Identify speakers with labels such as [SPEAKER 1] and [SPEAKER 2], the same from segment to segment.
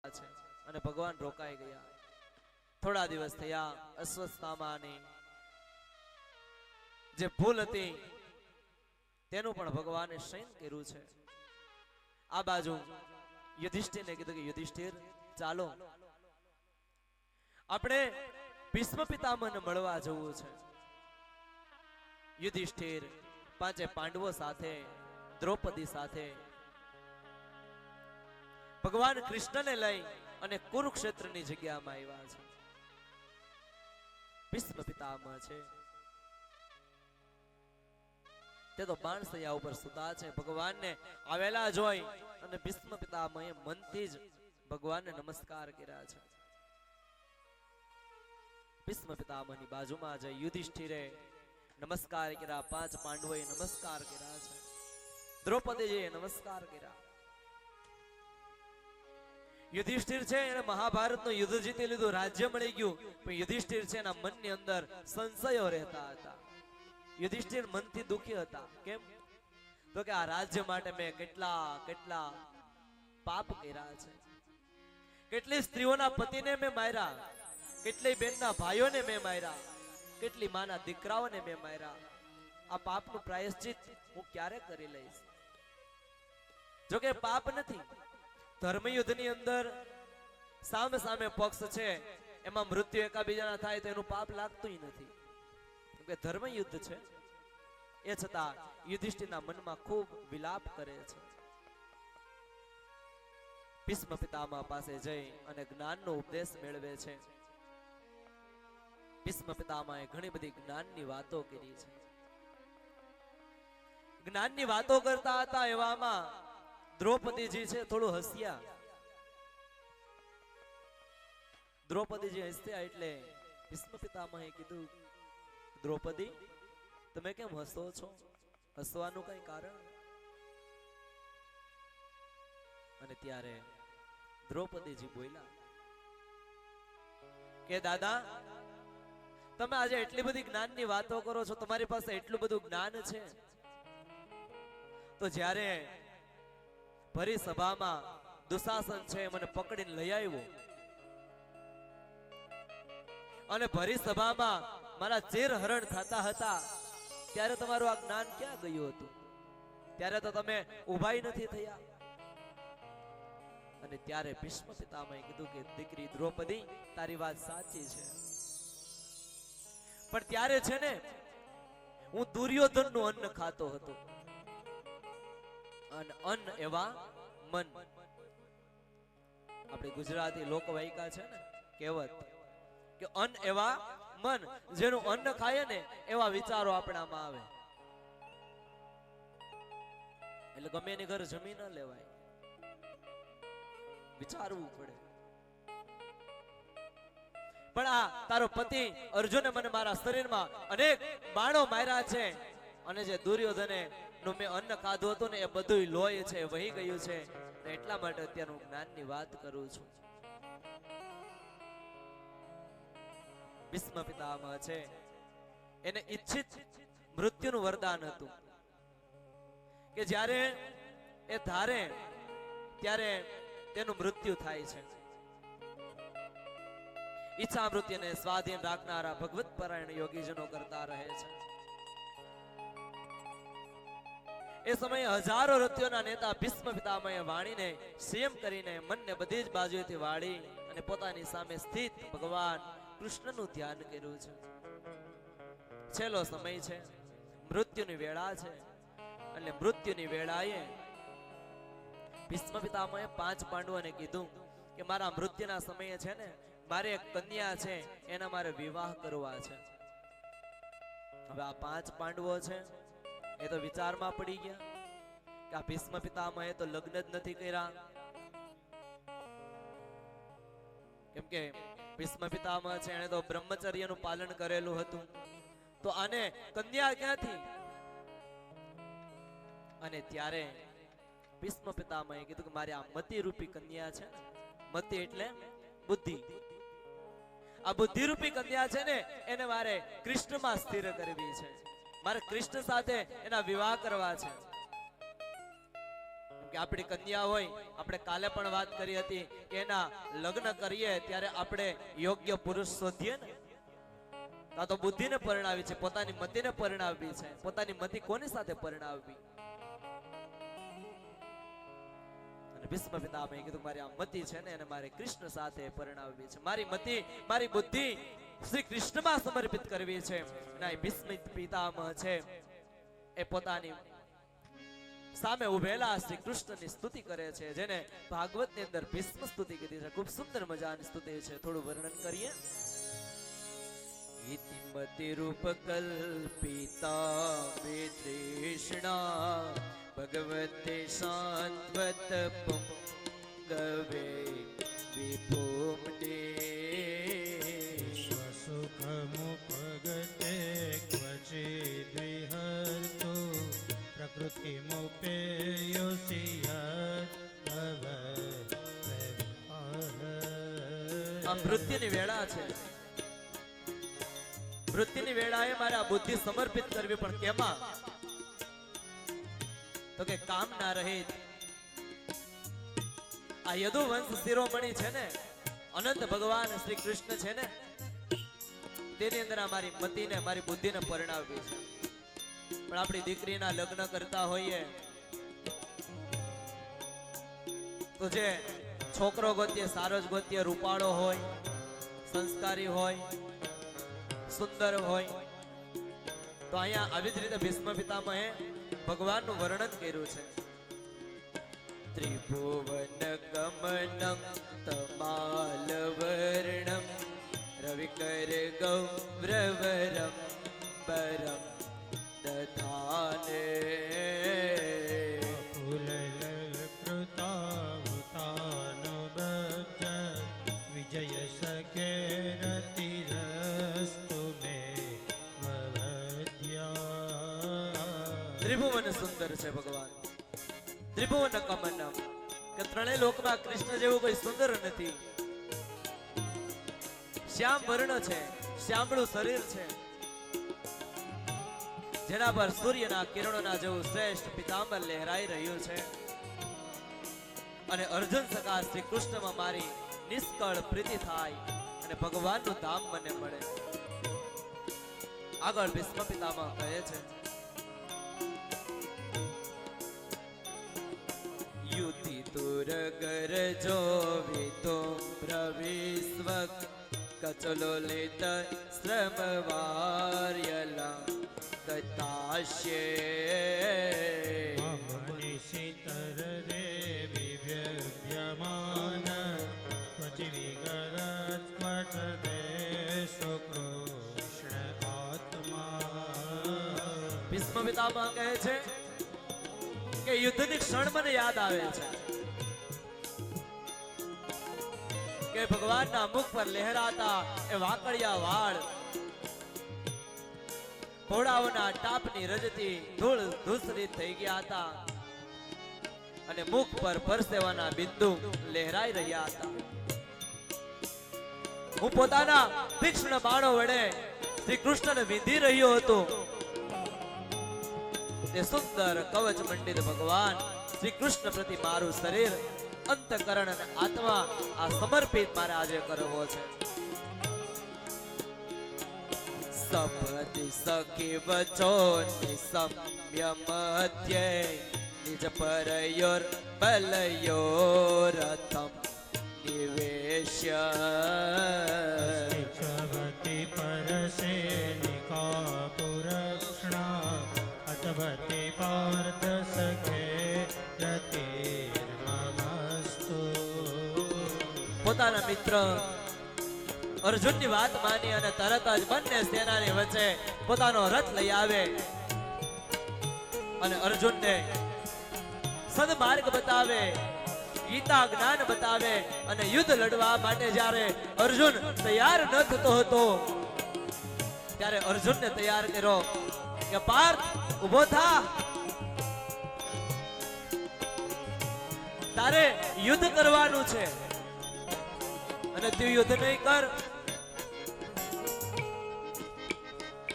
[SPEAKER 1] છે અને ભગવાન રોકાઈ ગયા. થોડા દિવસ થયા. અસ્વસ્થતામાંની જે ભૂલ હતી તેનું પણ ભગવાને શયન કર્યું છે. આ બાજુ યુધિષ્ઠિરને કીધું કે યુધિષ્ઠિર ચાલો આપણે ભીષ્મ પિતામહને મળવા જવું છે. યુધિષ્ઠિર પાંચે પાંડવો સાથે દ્રૌપદી સાથે ભગવાન કૃષ્ણને લઈ અને કુરુક્ષેત્રની જગ્યામાં આવ્યા છે. ભીષ્મ પિતામહ છે તે તો બાણસૈયા ઉપર સુતા છે. ભગવાનને આવેલા જોઈ અને ભીષ્મ પિતામહે મનથી જ ભગવાનને નમસ્કાર કર્યા છે. ભીષ્મ પિતામહની બાજુમાં જઈ યુધિષ્ઠિરે નમસ્કાર કર્યા. પાંચ પાંડવોએ નમસ્કાર કર્યા છે. દ્રૌપદીજીએ નમસ્કાર કર્યા. યુધિષ્ઠિર છે એને મહાભારતનું યુદ્ધ જીતી લીધું, રાજ્ય મળી ગયું, પણ યુધિષ્ઠિર છે એના મનની અંદર સંશયો રહેતા હતા. યુધિષ્ઠિર મનથી દુખી હતા. કેમ? તો કે આ રાજ્ય માટે મેં કેટલા પાપ કર્યા છે. કેટલી સ્ત્રીઓના પતિને મેં માર્યા, કેટલી બેનના ભાઈઓને મેં માર્યા, કેટલી માના દીકરાઓને મેં માર્યા. આ પાપનું પ્રાયશ્ચિત હું ક્યારે કરી લઈશ? જોકે પાપ નથી. ધર્મયુદ્ધની અંદર સામે સામે પક્ષ છે એમાં મૃત્યુ એકાબીજાના થાય તો એનું પાપ લાગતું નથી, કે ધર્મયુદ્ધ છે. એ છતાં યુધિષ્ઠિરના મનમાં ખૂબ વિલાપ કરે છે. ભીષ્મ પિતામહ પાસે જઈ અને જ્ઞાનનો ઉપદેશ મેળવે છે. ભીષ્મ પિતામહે ઘણી બધી જ્ઞાનની વાતો કરી છે. જ્ઞાનની વાતો કરતા હતા એવામાં દ્રૌપદીજી છે થોડું હસ્યા. દ્રૌપદીજી હસ્યા એટલે ભીષ્મ પિતામહે કીધું, દ્રૌપદી તમે કેમ હસો છો? હસવાનું કઈ કારણ? અને ત્યારે દ્રૌપદીજી બોલ્યા કે દાદા તમે આજે એટલી બધી જ્ઞાનની વાતો કરો છો, તમારી પાસે એટલું બધું જ્ઞાન છે, તો જ્યારે ભરી સભામાં દુશાસન છે મને પકડીને લઈ આવ્યો અને ભરી સભામાં મારા ચેર હરણ થતા હતા ત્યારે તમારું આ જ્ઞાન ક્યાં ગયું હતું? ત્યારે તો તમે ઉભાઈ નથી થયા. અને ત્યારે ભીષ્મ પિતામહે કીધું કે દીકરી દ્રૌપદી તારી વાત સાચી છે, પણ ત્યારે છે ને હું દુર્યોધનનું અન્ન ખાતો હતો. અન્ન એવા મન. આપણી ગુજરાતી લોકવાયકા છે ને કહેવત કે અન્ન એવા મન. જેનું અન્ન ખાય ને એવા વિચારો આપણામાં આવે. એટલે ગમે એની ઘર જમી ન લેવાય, વિચારવું પડે. પણ આ તારો પતિ અર્જુને મને મારા શરીરમાં અનેક બાણો માર્યા છે અને જે દુર્યોધને નું મેં અન્ન ખાધું હતું ને એ બધું લોહી છે, વહી ગયું છે. એટલા માટે અત્યારે હું જ્ઞાનની વાત કરું છું. ભીષ્મ પિતામહ છે એને ઈચ્છિત મૃત્યુનું વરદાન હતું કે જ્યારે એ ધારે ત્યારે તેનું મૃત્યુ થાય છે. ઈચ્છા મૃત્યુને સ્વાધીન રાખનારા ભગવત પરાયણ યોગીજનો કરતા રહે છે. એ સમયે હજારો રથીઓના નેતા ભીષ્મ પિતામહે વાણીને સંયમ કરીને મનને બધી જ બાજુએથી વાળી અને પોતાની સામે સ્થિત ભગવાન કૃષ્ણનું ધ્યાન કર્યું છે. છેલ્લો સમય છે, મૃત્યુની વેળા છે. એટલે મૃત્યુની વેળાએ ભીષ્મ પિતામહે પાંચ પાંડવોને કીધું કે મારા મૃત્યુના સમયે છે ને મારે એક કન્યા છે એના મારે વિવાહ કરવા છે. હવે આ પાંચ પાંડવો છે એ તો વિચારમાં પડી ગયા કે આ ભીષ્મ પિતામહે તો લગ્ન જ નથી કર્યા. કેમ કે ભીષ્મ પિતામહ છે એને તો બ્રહ્મચર્યનું પાલન કરેલું હતું, તો આને કન્યા ક્યાંથી? અને ત્યારે ભીષ્મ પિતામહે કીધું કે મારી આ મતિ રૂપી કન્યા છે. મતિ એટલે બુદ્ધિ. આ બુદ્ધિ રૂપી કન્યા છે ને એને મારે કૃષ્ણમાં સ્થિર કરવી છે. મારે કૃષ્ણ સાથે એના વિવાહ કરવા છે. કે આપણી કન્યા હોય, આપણે કાલે પણ વાત કરી હતી કે એના લગ્ન કરીએ ત્યારે આપણે યોગ્ય પુરુષ શોધીએ ને, કાં તો બુદ્ધિને પરણાવી છે, પોતાની મતિને પરણાવવી છે, પોતાની મતિ કોની સાથે પરણાવવી? અને ભીષ્મ પિતામહે કીધું મારી આ મતિ છે ને એને મારે કૃષ્ણ સાથે પરણાવવી છે, મારી મતિ મારી બુદ્ધિ શ્રી કૃષ્ણમાં સમર્પિત કરવી છે. ના ભીષ્મ પિતામહ છે એ પોતાની સામે ઉભેલા શ્રી કૃષ્ણની સ્તુતિ કરે છે, જેને ભાગવતની અંદર ભીષ્મ સ્તુતિ કીધી છે. ખૂબ સુંદર મજાની સ્તુતિ છે, થોડું વર્ણન કરીએ. ઇતિમતિ રૂપ કલ્પિતા મે તૃષ્ણા ભગવતે શાન્વત પુંગવે વિભૂમ્ને
[SPEAKER 2] સ્વસુખમુપગતે ક્વચિદ્વિહર્તુ
[SPEAKER 1] આ મૃત્યુની વેળા છે. મૃત્યુની વેળાએ મારે આ બુદ્ધિ સમર્પિત કરવી, પણ કેમાં? તો કે કામના રહિત આ યદુવંશ શિરોમણી છે ને, અનંત ભગવાન શ્રી કૃષ્ણ છે ને, તેની અંદર મારી મતિને મારી બુદ્ધિને પરણાવવી છે. પણ આપણી દીકરીના લગ્ન કરતા હોઈએ તો જે છોકરો ગોતીએ સારો જ ગોતીએ, રૂપાળો હોય, સંસ્કારી હોય, સુંદર હોય. તો અહીંયા આવી જ રીતે ભીષ્મ પિતામહે ભગવાનનું વર્ણન કર્યું છે. ત્રિભુવન ગમનમ તમાલ વર્ણમ રવિકર ગૌરવરમ પરમ દધાને
[SPEAKER 2] વિજય સખે રતિરસ્તુ મે વવધ્યા.
[SPEAKER 1] ત્રિભુવન સુંદર છે ભગવાન, ત્રિભુવન કમનમ, કે ત્રણેય લોકમાં કૃષ્ણ જેવું કોઈ સુંદર નથી. શ્યામ વર્ણ છે, શ્યામળું શરીર છે, જેના પર સૂર્યના કિરણોના જેવું શ્રેષ્ઠ પિતાંબર લહેરાઈ રહ્યું છે. અને અર્જુન સખા શ્રી કૃષ્ણમાં મારી નિષ્કળ પ્રીતિ થાય અને ભગવાનનું ધામ મને મળે. આગળ ભીષ્મ પિતામહ કહે છે, યુતિ તુર ગર જો વિતો પ્રવિશ્વ કચલો લેત શ્રમ વાર્યલા દતાશ્યે
[SPEAKER 2] મનિષિતર રે વિવ્યમાન ત્વચિ વિગરત પટદે સુકૃષ્ણ આત્મા.
[SPEAKER 1] ભીષ્મ પિતામહ કહે છે કે યુદ્ધની ક્ષણ મને યાદ આવે છે કે ભગવાનના મુખ પર લહેરાતા એ વાકડિયા વાળ, ઘોડાઓના ટાપની રજતી ધૂળ ધૂસરી થઈ ગયા હતા અને મુખ પર પરસેવાના બિંદુ લહેરાઈ રહ્યા હતા. હું પોતાના તીક્ષ્ણ બાણો વડે શ્રી કૃષ્ણને વિંધી રહ્યો હતો. તે સુંદર કવચ મંડિત ભગવાન શ્રી કૃષ્ણ પ્રતિ મારું શરીર, અંતકરણ અને આત્મા આ સમર્પિત મારે આજે કરવો છે. સપતિ સખી વચો નિસમ્ય મધ્યે નિજ પરયોર બલયોરથમ નિવેશ્ય.
[SPEAKER 2] શિક્ષવતી પરસે નિકાપુરક્ષણા અતવતી પાર્થ સખે રતિર્મમસ્તુ.
[SPEAKER 1] પોતાના મિત્ર અર્જુનની વાત માની અને તરત જ બંને સેનાની વચ્ચે પોતાનો રથ લઈ આવે અને અર્જુનને સદમાર્ગ બતાવે, ગીતા જ્ઞાન બતાવે અને યુદ્ધ લડવા માટે જ્યારે અર્જુન તૈયાર ન થતો હતો ત્યારે અર્જુનને તૈયાર કર્યો કે પાર્થ ઉભો થા, તારે યુદ્ધ કરવાનું છે અને તું યુદ્ધ નહીં કર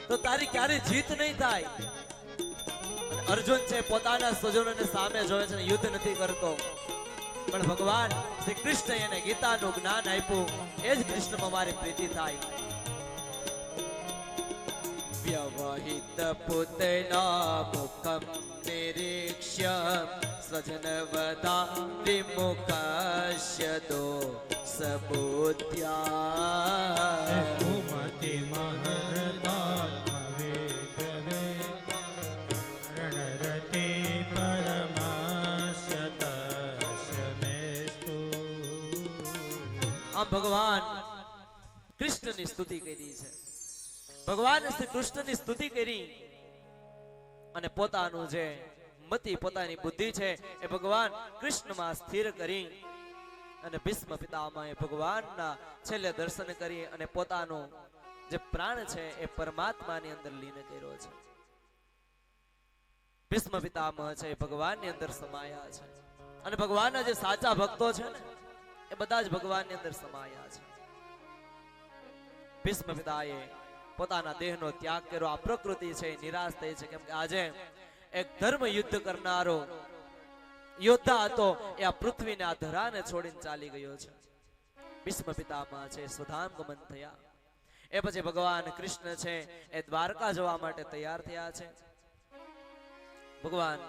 [SPEAKER 1] તો તારી ક્યારે જીત નહીં થાય. અર્જુન છે પોતાના સ્વજનોને સામે જોવે છે, યુદ્ધ નથી કરતો, પણ ભગવાન શ્રી કૃષ્ણ એને ગીતાનું જ્ઞાન આપ્યું, એ જ કૃષ્ણમાં મારી પ્રીતિ થાય. વ્યવહિત પુતના મુખમ નિરીક્ષ્ય સ્વજન વદા વિમુખસ્ય દો સબુદ્ધ્યા.
[SPEAKER 2] કુમતિ મહર્દાત્મવેગવે રણરતે પરમાસ્ય તસ્ય મેસ્તુ.
[SPEAKER 1] આમ ભગવાન કૃષ્ણની સ્તુતિ કરી છે. ભગવાન શ્રી કૃષ્ણની સ્તુતિ કરી અને પોતાનું જે મતિ, પોતાની બુદ્ધિ છે એ ભગવાન કૃષ્ણમાં સ્થિર કરી અને ભીષ્મ પિતામહે ભગવાનના છેલ્લે દર્શન કરી અને પોતાનો જે પ્રાણ છે એ પરમાત્માની અંદર લીન કર્યો છે. ભીષ્મ પિતામહ છે એ ભગવાનની અંદર સમાયા છે અને ભગવાનના જે સાચા ભક્તો છે ને એ બધા જ ભગવાનની અંદર સમાયા છે. ભીષ્મ પિતાએ પોતાના દેહનો ત્યાગ કર્યો. આ પ્રકૃતિ છે નિરાશ થઈ છે, કેમ કે આજે એક ધર્મ યુદ્ધ કરનારો યોદ્ધા હતો એ આ પૃથ્વીને, આ ધરાને છોડીને ચાલી ગયો છે. ભીષ્મ પિતામહ છે સ્વધામ ગમન થયા. એ પછી ભગવાન કૃષ્ણ છે એ દ્વારકા જવા માટે તૈયાર થયા છે. ભગવાન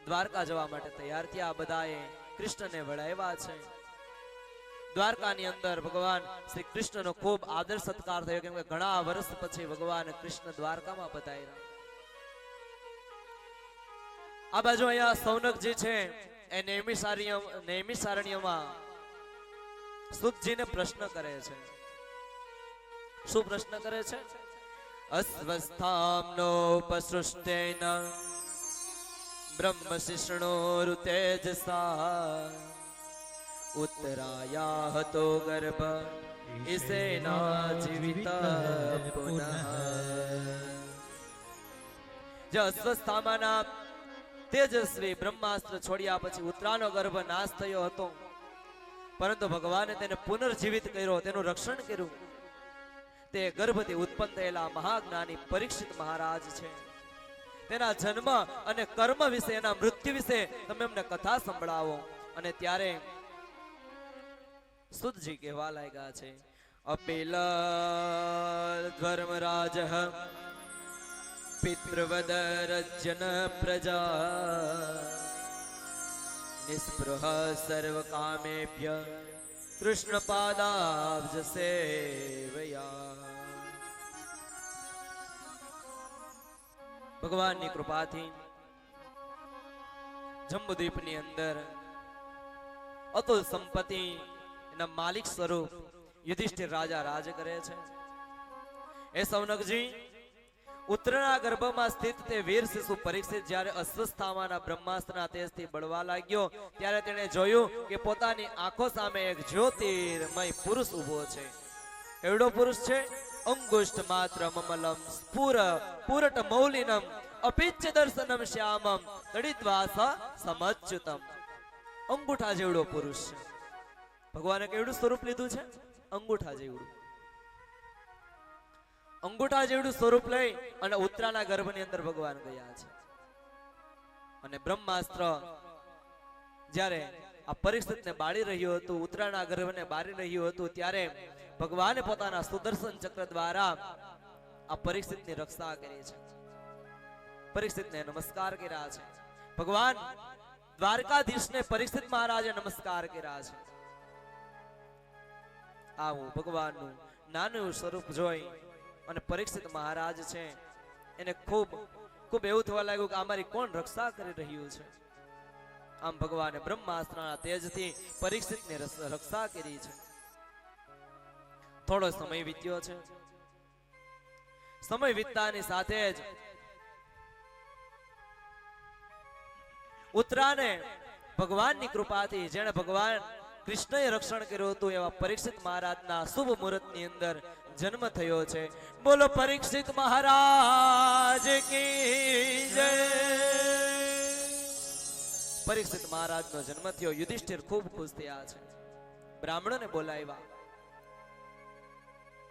[SPEAKER 1] દ્વારકા જવા માટે તૈયાર થયા. બધાએ કૃષ્ણને વડાવ્યા છે. દ્વારકાની અંદર ભગવાન શ્રી કૃષ્ણનો ખૂબ આદર સત્કાર થયો, કેમ કે ઘણા વર્ષ પછી ભગવાન કૃષ્ણ દ્વારકામાં પધાર્યા. આ બાજુ અહીંયા સૌનકજી છે એ નૈમિષારણ્યમાં સુતજીને પ્રશ્ન કરે છે. શું પ્રશ્ન કરે છે? અસ્વસ્થામનો ઉપસૃષ્ટેન બ્રહ્મ શિષ્ણોરુતેજસા ઉત્તરાયા હતો ગર્ભ ઇસેના જીવિત પુનઃ. જે અસ્વસ્થામાના તેજસ્વી બ્રહ્માસ્ત્ર છોડ્યા પછી ઉત્તરાનો ગર્ભ નાશ થયો હતો, પરંતુ ભગવાને તેને પુનર્જીવિત કર્યો, તેનું રક્ષણ કર્યું. તે ગર્ભથી ઉત્પન્ન થયેલા મહાજ્ઞાની પરીક્ષિત મહારાજ છે. તેના જન્મ અને કર્મ વિશે, એના મૃત્યુ વિશે તમે એમને કથા સંભળાવો. અને ત્યારે સુતજી કહેવા લાગ્યા છે, અપિલ ધર્મરાજ પિતૃવદરજન પ્રજા નિસ્પૃહ સર્વ કામેભ્ય કૃષ્ણ પાદાબ્જ સેવયા. ભગવાનની કૃપાથી જંબુદ્વીપની અંદર અતુલ સંપત્તિ એના માલિક સ્વરૂપ યુધિષ્ઠિર રાજા રાજ કરે છે. એ સૌનકજી, ઉત્તરના ગર્ભમાં સ્થિત તે વીર શિશુ પરીક્ષિત જ્યારે અસ્વસ્થામાના બ્રહ્માસ્ત્રના તેજથી બળવા લાગ્યો, ત્યારે તેણે જોયું કે પોતાની આંખો સામે એક જ્યોતિર્મય પુરુષ ઊભો છે. એવડો પુરુષ છે, અંગુષ્ઠ માત્ર મમલમ સ્ફુર પુરટ મૌલિનમ અપિચ્ય દર્શનમ શ્યામમ તડિત્વાસ સમચ્યુતમ. અંગૂઠા જેવડો પુરુષ છે. ભગવાને કેવડું સ્વરૂપ લીધું છે? અંગૂઠા જેવડું. અંગૂઠા જેવડું સ્વરૂપ લઈ અને ઉત્તરાના ગર્ભની અંદર ભગવાન ગયા છે. અને બ્રહ્માસ્ત્ર જ્યારે આ પરીક્ષિતને બાળી રહ્યું હતું, ઉત્તરાના ગર્ભને બાળી રહ્યું હતું, ત્યારે ભગવાને પોતાના સુદર્શન ચક્ર દ્વારા આ પરીક્ષિતની રક્ષા કરી છે. પરીક્ષિતને નમસ્કાર કર્યા છે. ભગવાન દ્વારકાધીશને પરીક્ષિત મહારાજે નમસ્કાર કર્યા છે. આવું ભગવાનનું નાનું એવું સ્વરૂપ જોઈ અને પરીક્ષિત મહારાજ છે એને ખૂબ ખૂબ એવું થવા લાગ્યું કે અમારી કોણ રક્ષા કરી રહ્યું છે. આમ ભગવાને બ્રહ્માસ્ત્રના તેજથી પરીક્ષિતની રક્ષા કરી છે. થોડો સમય વીત્યો છે. સમય વીતતાની સાથે જ ઉત્તરાને ભગવાનની કૃપાથી, જેણે ભગવાન કૃષ્ણએ રક્ષણ કર્યું હતું, એવા પરીક્ષિત મહારાજના શુભ મુહૂર્તની અંદર જન્મ થયો છે. બોલો પરીક્ષિત મહારાજ કી જય. પરીક્ષિત મહારાજનો જન્મ થયો. યુધિષ્ઠિર ખૂબ ખુશ થયા છે. બ્રાહ્મણોને બોલાવ્યા.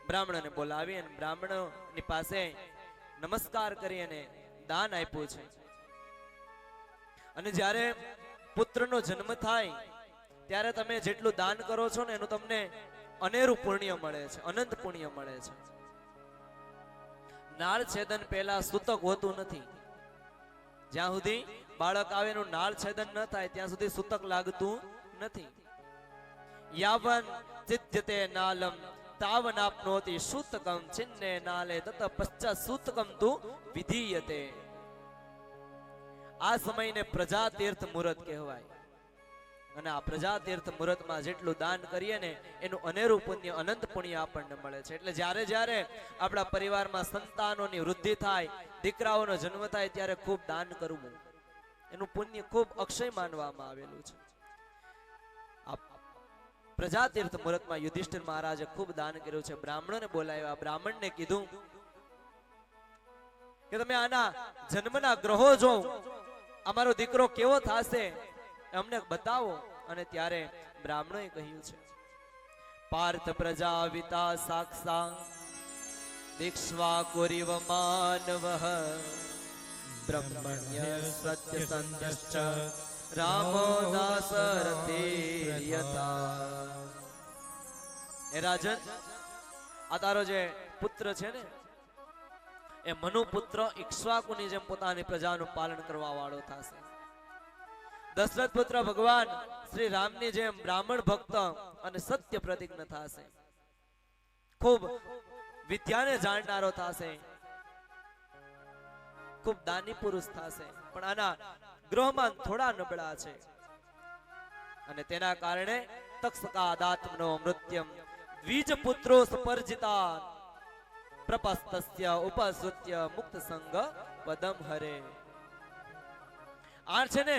[SPEAKER 1] બ્રાહ્મણોને બોલાવી અને બ્રાહ્મણોની પાસે નમસ્કાર કરી અને દાન આપ્યું છે. અને જ્યારે પુત્રનો જન્મ થાય ત્યારે તમે જેટલું દાન કરો છો ને એનું તમને અનેરું પુણ્ય મળે છે, અનંત પુણ્ય મળે છે. નાળ છેદન પહેલા સૂતક હોતું નથી. જ્યાં સુધી બાળક આવે એનું નાળ છેદન ન થાય ત્યાં સુધી સૂતક લાગતું નથી. યાવન ચિત્યતે નાલમ તાવન આપનોતિ સૂતકમ છિન્ને નાલે તત પશ્ચાત સૂતકમ તુ વિધીયતે. આ સમયને પ્રજા તીર્થ મુહૂર્ત કહેવાય. અને આ પ્રજા તીર્થ મુહૂર્તમાં જેટલું દાન કરીએ ને એનું અનેરું પુણ્ય, અનંત પુણ્ય આપણને મળે છે. એટલે જ્યારે જ્યારે આપણા પરિવારમાં સંતાનોની વૃદ્ધિ થાય, દીકરાઓનો જન્મ થાય ત્યારે ખૂબ દાન કરવું, એનું પુણ્ય ખૂબ અક્ષય માનવામાં આવેલું છે. આ પ્રજા તીર્થ મુહૂર્તમાં યુધિષ્ઠિર મહારાજે ખૂબ દાન કર્યું છે. બ્રાહ્મણોને બોલાવ્યા, બ્રાહ્મણને કીધું કે તમે આના જન્મના ગ્રહો જો, અમારો દીકરો કેવો થશે અમને બતાવો. અને ત્યારે બ્રાહ્મણોએ કહ્યું છે, પાર્થ પ્રજાવિતા સાક્ષા દીક્ષવા કુરિવ માનવઃ બ્રહ્મણ્ય સત્ય સંદશ્ચ રામો દાસરથિર્યતા. હે રાજન, આ તારો જે પુત્ર છે ને એ મનુપુત્ર ઇક્ષ્વાકુની જેમ પોતાની પ્રજાનું પાલન કરવા વાળો થશે. દશરથ પુત્ર ભગવાન શ્રી રામની જેમ બ્રાહ્મણ ભક્ત અને સત્ય પ્રતિજ્ઞ થશે. ખૂબ વિદ્યાને જાણનારો થશે, ખૂબ દાની પુરુષ થશે. પણ આના ગ્રહમાં થોડા નબળા છે અને તેના કારણે તક્ષકાદાત્મનો મૃત્યમ દ્વિજ પુત્રો સ્પર્જિતા પ્રપસ્તસ્ય ઉપસૃત્ય મુક્ત સંગ પદમ હરે. આ છે ને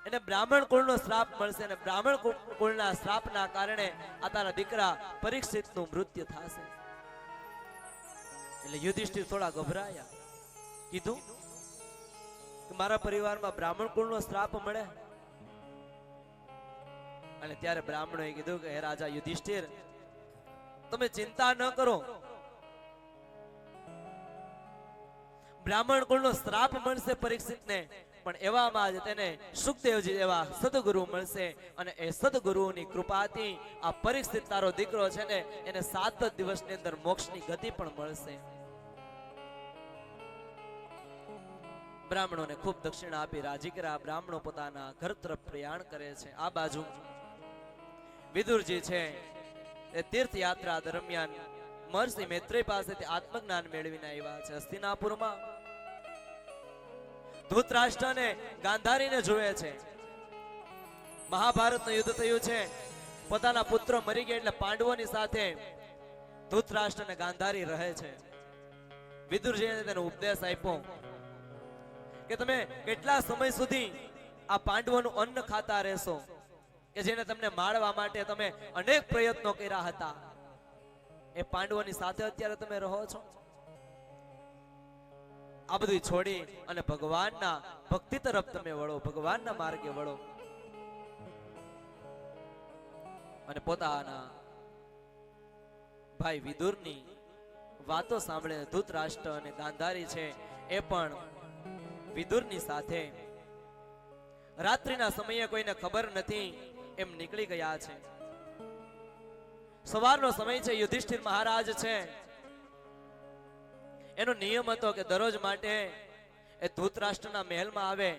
[SPEAKER 1] એને બ્રાહ્મણ કુળનો શ્રાપ મળશે અને બ્રાહ્મણ કુળના શ્રાપના કારણે આ તારા દીકરા પરીક્ષિતનું મૃત્યુ થશે. એટલે યુધિષ્ઠિર થોડા ગભરાયા. કીધું કે મારા પરિવારમાં બ્રાહ્મણ કુળનો શ્રાપ મળે. અને ત્યારે બ્રાહ્મણોએ કીધું કે હે રાજા યુધિષ્ઠિર, તમે ચિંતા ન કરો, બ્રાહ્મણ કુળનો શ્રાપ મળશે પરીક્ષિતને, પણ એવામાં જ તેને સુખદેવજી એવા સદગુરુ મળશે અને એ સદગુરુની કૃપાથી આ પરીક્ષિત તારો દીકરો છે ને એને 7 દિવસની અંદર મોક્ષની ગતિ પણ મળશે. બ્રાહ્મણોને ખૂબ દક્ષિણા આપી રાજી કર્યા. બ્રાહ્મણો પોતાના ઘર તરફ પ્રયાણ કરે છે. આ બાજુ વિદુરજી છે એ તીર્થયાત્રા દરમિયાન મહર્ષિ મૈત્રેય પાસેથી આત્મજ્ઞાન મેળવીને આવ્યા છે. હસ્તિનાપુરમાં ધૃતરાષ્ટ્ર અને ગાંધારીને જોવે છે. મહાભારતનું યુદ્ધ થયું છે, પોતાના પુત્ર મરી ગયા એટલે પાંડવોની સાથે ધૃતરાષ્ટ્ર અને ગાંધારી રહે છે. વિદુરજીએ તેનો ઉપદેશ આપ્યો કે તમે કેટલા સમય સુધી આ પાંડવોનું અન્ન ખાતા રહેશો, કે જેને તમને મારવા માટે તમે અનેક પ્રયત્નો કર્યા હતા. એ પાંડવોની સાથે અત્યારે તમે રહો છો. આ બધું છોડી અને ભગવાનના ભક્તિ તરફ તમે વળો, ભગવાનના માર્ગે વળો. અને પોતાના ભાઈ વિદુરની વાતો સાંભળીને ધૃતરાષ્ટ્ર અને ગાંધારી છે એ પણ વિદુરની સાથે રાત્રિના સમયે કોઈને ખબર નથી એમ નીકળી ગયા છે. સવારનો સમય છે. યુધિષ્ઠિર મહારાજ છે એનો નિયમ હતો કે દરરોજ માટે એ ધૃતરાષ્ટ્રના મહેલમાં આવે,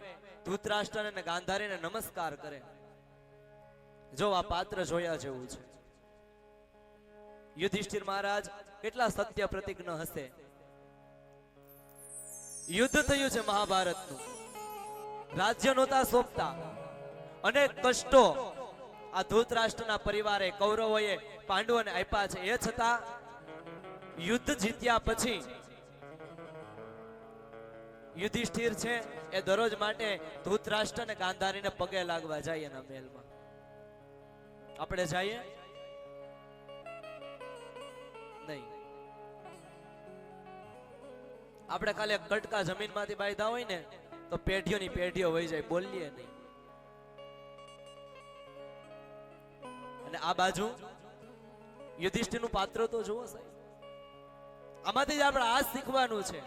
[SPEAKER 1] ધૃતરાષ્ટ્ર અને ગાંધારીને નમસ્કાર કરે. જો આ પાત્ર જોયા જેવું છે. યુધિષ્ઠિર મહારાજ કેટલા સત્ય પ્રતિજ્ઞ હશે. યુદ્ધ થયું છે મહાભારતનું, રાજ્ય નહોતા સોંપતા, અનેક કષ્ટો આ ધૃતરાષ્ટ્રના પરિવારે કૌરવોએ પાંડવોને આપ્યા છે. એ છતાં યુદ્ધ જીત્યા પછી યુધિષ્ઠિર છે એ દરરોજ માટે ધૃતરાષ્ટ્ર અને ગાંધારીને પગે લાગવા જાય એના મહેલમાં. આપણે જઈએ નહીં. આપણે ખાલી કટકા જમીનમાંથી બાંધ્યા હોય ને તો પેઢીઓની પેઢીઓ વહી જાય, બોલીએ નહીં. અને આ બાજુ યુધિષ્ઠિરનું પાત્ર તો જુઓ સાહેબ. આમાંથી જ આપણે આ શીખવાનું છે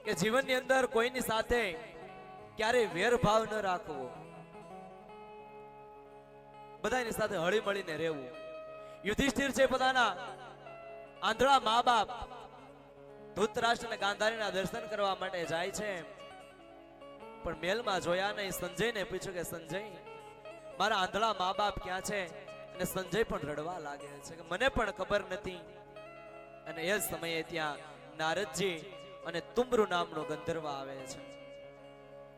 [SPEAKER 1] કે જીવનની અંદર કોઈની સાથે ક્યારેય વેરભાવ ન રાખવો, બધાની સાથે હળી મળીને રહેવું. યુધિષ્ઠિર છે પોતાના આંધળા મા બાપ ધૃતરાષ્ટ્ર અને ગાંધારીના દર્શન કરવા માટે જાય છે, પણ મહેલમાં જોયા નહીં. સંજયને પૂછ્યું કે સંજય, મારા આંધળા મા બાપ ક્યાં છે? અને સંજય પણ રડવા લાગે છે કે મને પણ ખબર નથી. અને એ જ સમયે ત્યાં નારદજી અને તુમ્રુ નામનો ગંધર્વ આવે છે.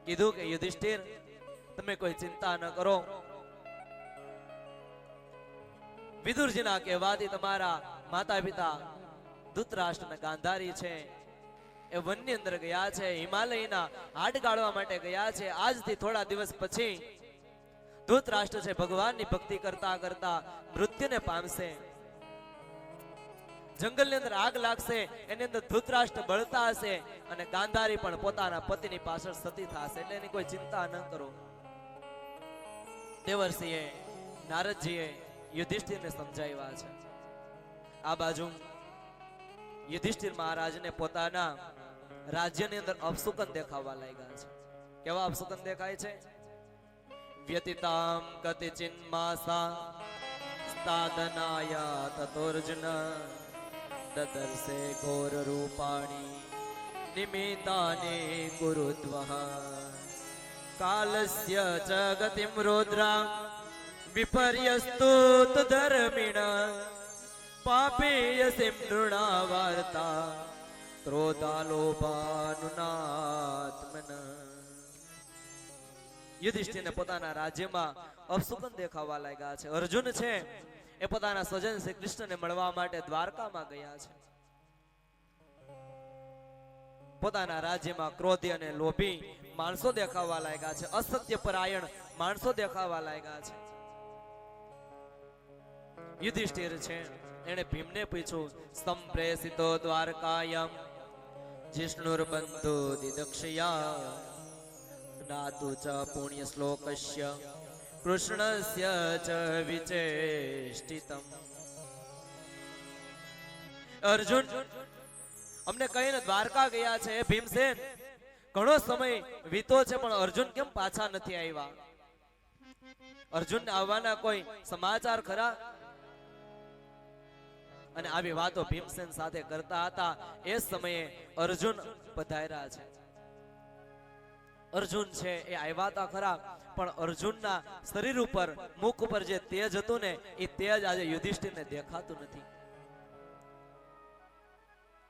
[SPEAKER 1] કીધું કે યુધિષ્ઠિર, તમે કોઈ ચિંતા ન કરો, વિદુરજીના કહેવાથી તમારા માતા પિતા ધૃતરાષ્ટ્ર અને ગાંધારી છે એ વનની અંદર ગયા છે, હિમાલયના હાડ ગાળવા માટે ગયા છે. આજથી થોડા દિવસ પછી ધૃતરાષ્ટ્ર છે ભગવાનની ભક્તિ કરતા કરતા મૃત્યુને પામશે. જંગલની અંદર આગ લાગશે, એની અંદર ધૃતરાષ્ટ્ર બળતા હશે અને ગાંધારી પણ પોતાના પતિની પાછળ સતી થશે. એટલે એની કોઈ ચિંતા ન કરો. દેવર્ષિએ નારદજીએ યુધિષ્ઠિરને સમજાવ્યા છે. આ બાજુ યુધિષ્ઠિર મહારાજને પોતાના રાજ્યની અંદર અપશુકન દેખાવા લાગ્યા છે. કેવા અપશુકન દેખાય છે? વ્યતિતામ કતિચિન માસા સ્થાદનાયા તતોર્જુન દદર્શે ઘોર રૂપાણી નિમિતાને કુરુદ્વઃ કાલસ્ય ચ ગતિમ રુદ્રા વિપર્યસ્તુ ધર્મિણ પાપેયસિમ નૃણા વાર્તા ક્રોધાલોભાનુનાત્મન. યુધિષ્ઠિરને પોતાના રાજ્યમાં અપશુકન દેખાવા લાગ્યા છે. અર્જુન છે એ પોતાના સ્વજન શ્રી કૃષ્ણને મળવા માટે દ્વારકામાં ગયા છે. પોતાના રાજ્યમાં ક્રોધી અને લોભી માણસો દેખાવા લાગ્યા છે. અસત્ય પરાયણ માણસો દેખાવા લાગ્યા છે. યુધિષ્ઠિર છે એને ભીમને પૂછ્યું, સંપ્રેષિતો દ્વારકાયમ જિષ્ણુર્બંધુ દિદક્ષયા જ્ઞાતુ ચ પુણ્ય શ્લોકસ્ય કૃષ્ણસ્ય ચ વિચેષ્ટિતમ. અર્જુન અમને કહીને દ્વારકા ગયા છે. ભીમસેન, ઘણો સમય વીતો છે પણ અર્જુન કેમ પાછા નથી આવ્યા? અર્જુનને આવવાના કોઈ સમાચાર ખરા? અને આવી વાતો ભીમસેન સાથે કરતા હતા. એ સમયે અર્જુન પધાર્યા છે. અર્જુન છે એ આવ્યા હતા ખરા, પણ અર્જુનના શરીર ઉપર, મુખ ઉપર જે તેજ હતું ને એ તેજ આજે યુધિષ્ઠિરને દેખાતું નથી.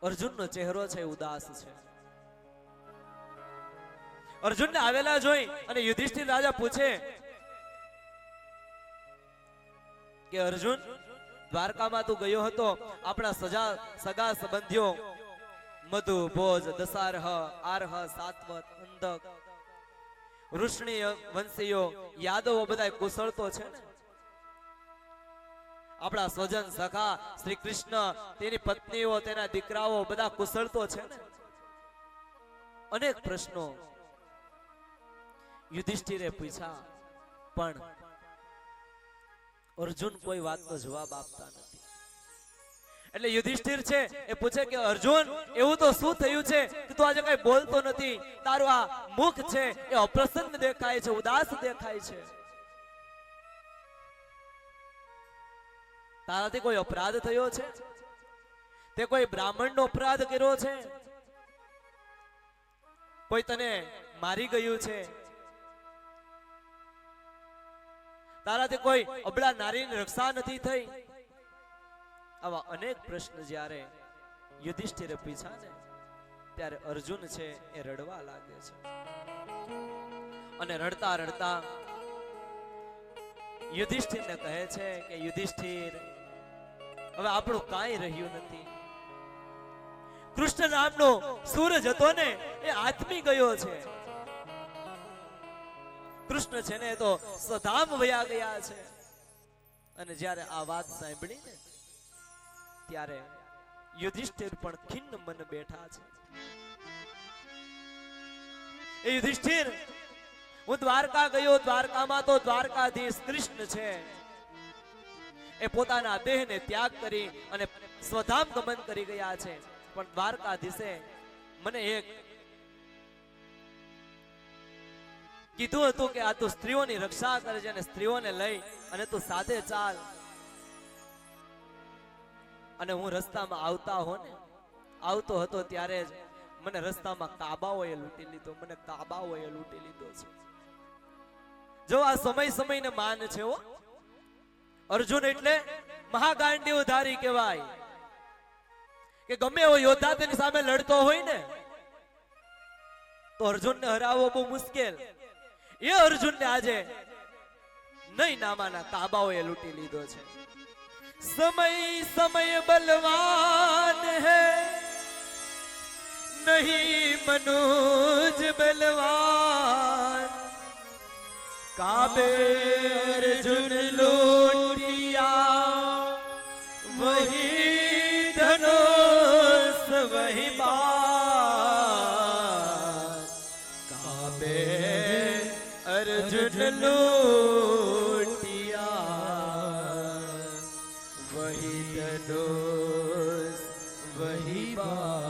[SPEAKER 1] અર્જુનનો ચહેરો છે ઉદાસ છે. અર્જુનને આવેલા જોઈ અને યુધિષ્ઠિર રાજા પૂછે કે અર્જુન, દ્વારકામાં તું ગયો હતો, આપણા સગા સંબંધીઓ મધુ, ભોજ, દશારહ, આરહ, સાત્વત, અંધક, વૃષ્ણીય વંશીયો, યાદવો બધા કુશળ તો છે ને? આપણા સ્વજન સખા શ્રી કૃષ્ણ, તેની પત્નીઓ, તેના દીકરાઓ બધા કુશળ તો છે ને? અનેક પ્રશ્નો યુધિષ્ઠિરે પૂછ્યા, પણ અર્જુન કોઈ વાતનો જવાબ આપતા નથી. એટલે યુધિષ્ઠિર છે એ પૂછે કે અર્જુન, એવું તો શું થયું છે કે તું આજે કઈ બોલતો નથી? તારું આ મુખ છે એ અપ્રસન્ન દેખાય છે, ઉદાસ દેખાય છે. તારાથી કોઈ અપરાધ થયો છે? તે કોઈ બ્રાહ્મણનો અપરાધ કર્યો છે? કોઈ તને મારી ગયું છે? તારાથી કોઈ અબળા નારીની રક્ષા નથી થઈ? આવા અનેક પ્રશ્ન જ્યારે યુધિષ્ઠિરે પૂછ્યા ને ત્યારે અર્જુન છે એ રડવા લાગે છે. અને રડતા રડતા યુધિષ્ઠિરને કહે છે કે યુધિષ્ઠિર, હવે આપણું કાંઈ રહ્યું નથી. કૃષ્ણ નામનો સૂરજ હતો ને એ આત્મી ગયો છે. કૃષ્ણ છે ને તો સધામ વયા ગયા છે. અને જ્યારે આ વાત સાંભળી ને ત્યારે યુધિષ્ઠિર પણ ખિન્ન મન બેઠા છે. એ યુધિષ્ઠિર, હું દ્વારકા ગયો, દ્વારકામાં તો દ્વારકાધીશ કૃષ્ણ છે એ પોતાના દેહને ત્યાગ કરી અને સ્વધામ ગમન કરી ગયા છે. પણ દ્વારકાધીશે મને એક કીધું હતું કે આ તું સ્ત્રીઓની રક્ષા કરે છે અને સ્ત્રીઓને લઈ અને તું સાથે ચાલ. અને હું રસ્તામાં આવતો હતો ત્યારે જ મને રસ્તામાં કાબાઓએ લૂંટી લીધો, મને કાબાઓએ લૂંટી લીધો છે. જો આ સમયને માન છે હો. અર્જુન એટલે મહાગાંડીવ ધારી કહેવાય કે ગમે એવો યોદ્ધા તેની સામે લડતો હોય ને તો અર્જુનને હરાવવો બહુ મુશ્કેલ. એ અર્જુનને આજે નહીં નામાના કાબાઓએ લૂંટી લીધો છે. સમય બલવાન હૈ નહીં મનુજ બલવાન, કાબે અર્જુન લૂટિયા વહી ધનુષ વહી બાણ, કાબે અર્જુન લૂટિયા વહી ધનુષ વહી બાણ.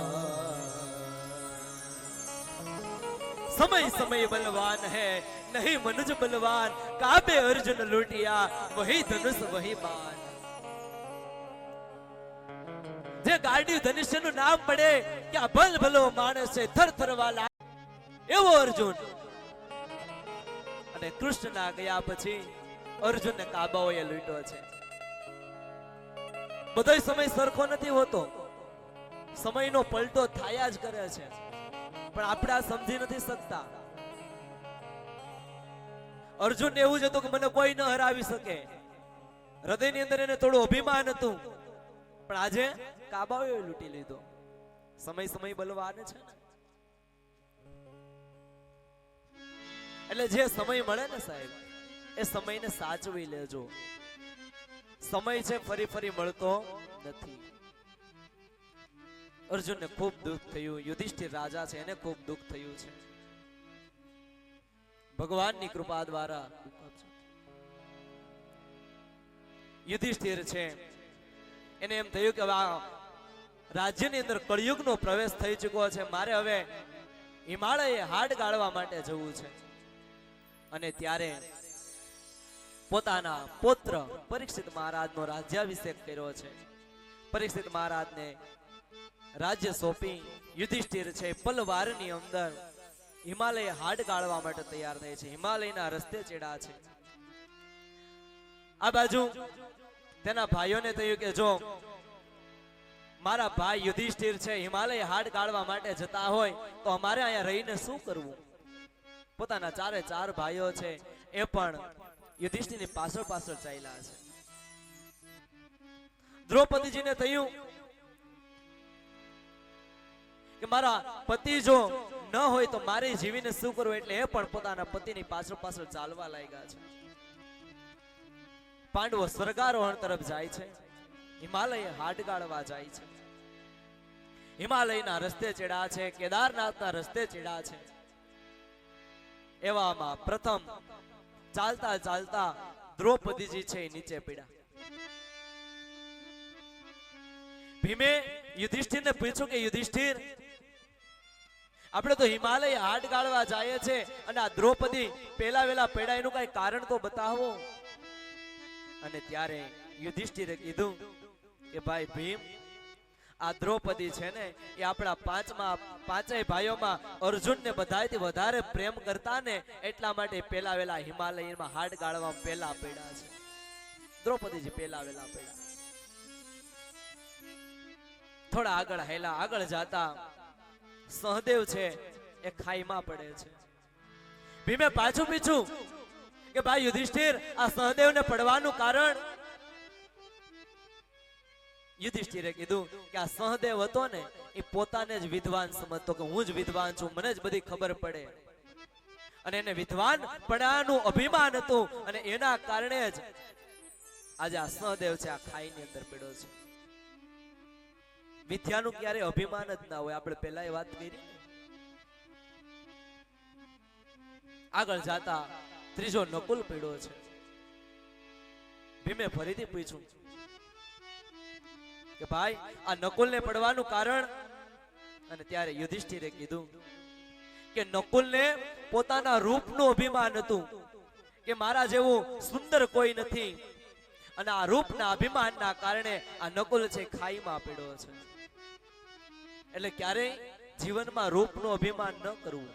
[SPEAKER 1] સમય બલવાન है नहीं मनुज बलवान, काबे अर्जुन लूटिया वही धनुष वही बाण. જે ગાડી ધનુષ્ય નું નામ પડે કે આ ભલ ભલો માણસ છે, થરથરવા લાગે એવો અર્જુન. અને કૃષ્ણ ના ગયા પછી અર્જુન ને કાબાઓએ લૂંટ્યો છે. બધો સમય સરખો નથી હોતો, સમયનો પલટો થાયા જ કરે છે, પણ આપણે આ સમજી નથી શકતા. અર્જુન ને એવું જ હતું કે મને કોઈ ન હરાવી શકે, હૃદયની અંદર એને થોડું અભિમાન હતું, પણ આજે કાબાઓએ લૂંટી લીધો. સમય બલવાન છે ને. એટલે જે સમય મળે ને સાહેબ, એ સમયને સાચવી લેજો. સમય છે ફરી મળતો નથી. અર્જુનને ખૂબ દુઃખ થયું, યુધિષ્ઠિર રાજા છે એને ખૂબ દુઃખ થયું છે. ભગવાનની કૃપા દ્વારા યુધિષ્ઠિર છે એને એમ થયું કે આ રાજ્યની અંદર કળિયુગનો પ્રવેશ થઈ ચૂક્યો છે, મારે હવે હિમાલયે હાડ ગાળવા માટે જવું છે. અને ત્યારે પોતાના પુત્ર પરીક્ષિત મહારાજનો રાજ્યાભિષેક કર્યો છે. પરીક્ષિત મહારાજને રાજ્ય સોંપી યુધિષ્ઠિર છે પલવારની અંદર હિમાલય હાડ ગાળવા માટે તૈયાર થાય છે. હિમાલયના રસ્તે ચડ્યા છે. આ બાજુ તેના ભાઈઓને થયું કે જો મારા ભાઈ યુધિષ્ઠિર છે હિમાલય હાડ ગાળવા માટે જતા હોય તો અમારે અહીંયા રહીને શું કરવું. પોતાના ચાર ભાઈઓ છે એ પણ યુધિષ્ઠિરની પાછળ ચાલ્યા છે. દ્રૌપદીજીને થયું કે મારા પતિ જો ન હોય તો મારે જીવીને શું કરવું, એટલે એ પણ પોતાના પતિની પાછળ ચાલવા લાગ્યા છે. પાંડવો સ્વર્ગારોહણ તરફ જાય છે, હિમાલય હાડ ગાળવા જાય છે. હિમાલયના રસ્તે ચડ્યા છે, કેદારનાથના રસ્તે ચડ્યા છે. એવામાં પ્રથમ ચાલતા દ્રૌપદીજી છે એ નીચે પડ્યા. ભીમે યુધિષ્ઠિરને પૂછ્યું કે યુધિષ્ઠિર, આપણે તો હિમાલય હાડ ગાળવા જાય છે અને આ દ્રૌપદી પેલા વેલા પડ્યા, એનું કઈ કારણ તો બતાવો. અને ત્યારે યુધિષ્ઠિરે કીધું કે ભાઈ ભીમ, આ દ્રૌપદી છે ને એ આપણા પાંચેય ભાઈઓમાં અર્જુનને બધાયથી વધારે પ્રેમ કરતા ને, એટલા માટે પેલા વેલા હિમાલયમાં હાડ ગાળવા પેલા પડ્યા છે. દ્રૌપદીજી પેલા વેલા પડ્યા. થોડા આગળ હેલા, આગળ જાતા સહદેવ છે એ ખાઈમાં પડે છે. ભીમે પાછું પીછું કે ભાઈ યુધિષ્ઠિર, આ સહદેવને પડવાનું કારણ. યુધિષ્ઠિરે કીધું કે આ સહદેવ હતો ને એ પોતાને જ વિદ્વાન સમજતો કે હું જ વિદ્વાન છું, મને જ બધી ખબર પડે. અને એને વિદ્વાન પડવાનું અભિમાન હતું અને એના કારણે જ આજે આ સહદેવ છે આ ખાઈની અંદર પડ્યો છે. વિદ્યાનું ક્યારે અભિમાન જ ના હોય, આપણે પહેલા એ વાત કરી. આગળ જાતા ત્રીજો નકુલ પડ્યો છે. ભીમે ફરીથી પૂછ્યું કે ભાઈ આ નકુલને પડવાનું કારણ. અને ત્યારે યુધિષ્ઠિરે કીધું કે નકુલને પોતાના રૂપનું અભિમાન હતું કે મારા જેવું સુંદર કોઈ નથી, અને આ રૂપના અભિમાનના કારણે આ નકુલ છે ખાઈમાં પડ્યો છે. એટલે ક્યારેય જીવનમાં રૂપનું અભિમાન ન કરવું.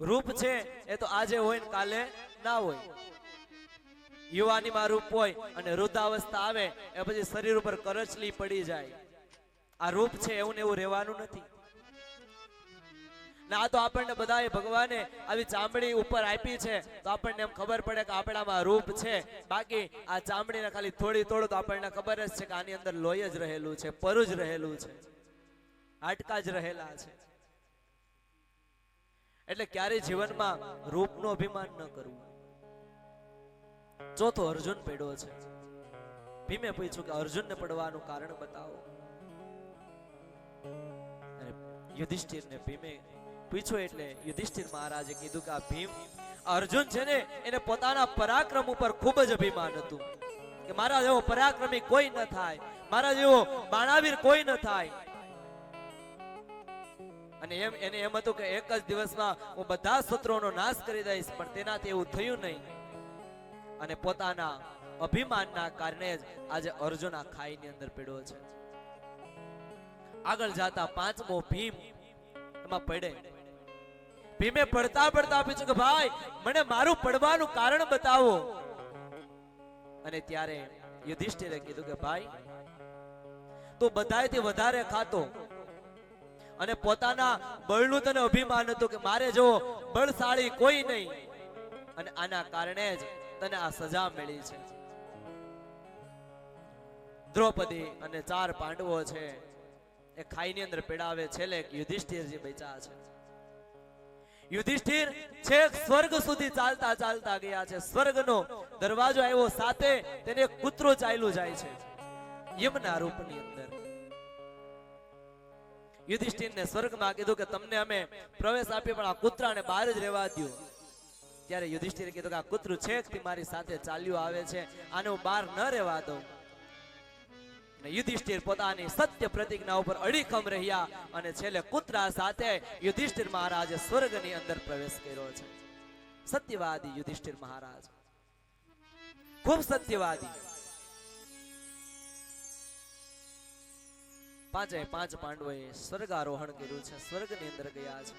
[SPEAKER 1] રૂપ છે એ તો આજે હોય ને કાલે ના હોય. યુવાનીમાં રૂપ હોય અને વૃદ્ધાવસ્થા આવે એ પછી શરીર ઉપર કરચલી પડી જાય. આ રૂપ છે એવું ને એવું રહેવાનું નથી. ના તો આપણને બધાએ ભગવાને આવી ચામડી ઉપર આપી છે તો આપણને એમ ખબર પડે કે આપણામાં રૂપ છે. બાકી આ ચામડીને ખાલી થોડી તોડો તો આપણને ખબર જ છે કે આની અંદર લોહી જ રહેલું છે, પરુ જ રહેલું છે, હાડકા જ રહેલા છે. એટલે ક્યારે જીવનમાં રૂપનું અભિમાન ન કરવું. ચોથો અર્જુન પડ્યો છે. ભીમે પૂછ્યું કે અર્જુનને પડવાનું કારણ બતાવો. યુધિષ્ઠિરને ભીમે પૂછ્યું એટલે યુધિષ્ઠિર મહારાજે કીધું કે આ ભીમ અર્જુન છે ને એને પોતાના પરાક્રમ ઉપર ખૂબ જ અભિમાન હતું કે મારા જેવો પરાક્રમી કોઈ ન થાય, મારા જેવો બાણાવીર કોઈ ન થાય. અને એને એમ હતું કે એક જ દિવસમાં હું બધા શત્રુઓનો નાશ કરી દઈશ, પણ તેનાથી એવું થયું નહીં. અને પોતાના અભિમાનના કારણે જ આજે અર્જુન આ ખાઈની અંદર પડ્યો છે. આગળ જાતા પાંચમો ભીમ એમાં પડે. ભીમે પડતા પડતા પૂછ્યું કે ભાઈ મને મારું પડવાનું કારણ બતાવો. અને ત્યારે યુધિષ્ઠિરે કીધું કે ભાઈ તું બધાયથી વધારે ખાતો અને પોતાના બળનું તને અભિમાન હતું કે મારે જો બળશાળી કોઈ નહીં, અને આના કારણે જ તને આ સજા મળી છે. દ્રૌપદી અને 4 પાંડવો છે એ ખાઈની અંદર પીડાવે. છેલ્લે યુધિષ્ઠિરજી બચ્યા છે. યુધિષ્ઠિર છેક સ્વર્ગ સુધી ચાલતા ચાલતા ગયા છે. સ્વર્ગનો દરવાજો આવ્યો, સાથે તેને એક કૂતરો ચાલ્યું જાય છે યમના રૂપની અંદર. યુધિષ્ઠિરને સ્વર્ગમાં કીધું કે તમને અમે પ્રવેશ આપ્યો પણ આ કૂતરાને બહાર જ રહેવા દો. ત્યારે યુધિષ્ઠિરે કીધું કે આ કૂતરું છેકથી મારી સાથે ચાલ્યું આવે છે, આને હું બહાર ન રહેવા દઉં. યુધિષ્ઠિર પોતાની સત્ય પ્રતિજ્ઞા ઉપર અડીખમ રહ્યા અને છેલ્લે કૂતરા સાથે યુધિષ્ઠિર મહારાજે સ્વર્ગની અંદર પ્રવેશ કર્યો છે. સત્યવાદી યુધિષ્ઠિર મહારાજ, ખૂબ સત્યવાદી. 5 પાંડવોએ સ્વર્ગારોહણ કર્યું છે, સ્વર્ગની અંદર ગયા છે.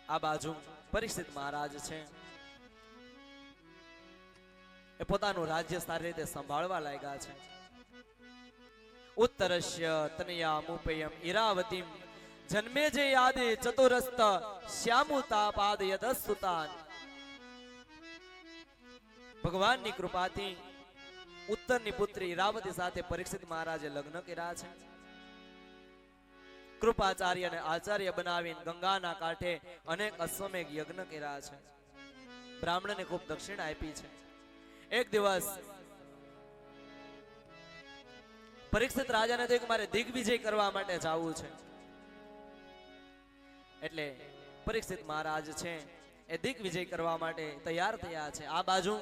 [SPEAKER 1] આ બાજુ પરીક્ષિત મહારાજ છે એ પોતાનું રાજ્ય સારી રીતે સંભાળવા લાગ્યા છે. ઉત્તરસ્ય તનયામુપેયમ ઈરાવતીમ જન્મે જે યાદે ચતુરસ્ત શ્યામુતાપાદ યદસુતાન. ભગવાનની કૃપાથી ઉત્તરની પુત્રી ઈરાવતી સાથે પરીક્ષિત મહારાજે લગ્ન કર્યા છે. કૃપાચાર્ય અને આચાર્ય બનાવીને ગંગાના કાંઠે અનેક અશ્વમેઘ યજ્ઞ કર્યા છે. બ્રાહ્મણને ખૂબ દક્ષિણા આપી છે. એક દિવસ પરીક્ષિત રાજાને થયું કે મારે દિગ્વિજય કરવા માટે જવું છે. એટલે પરીક્ષિત મહારાજ છે એ દિગ્વિજય કરવા માટે તૈયાર થયા છે. આ બાજુ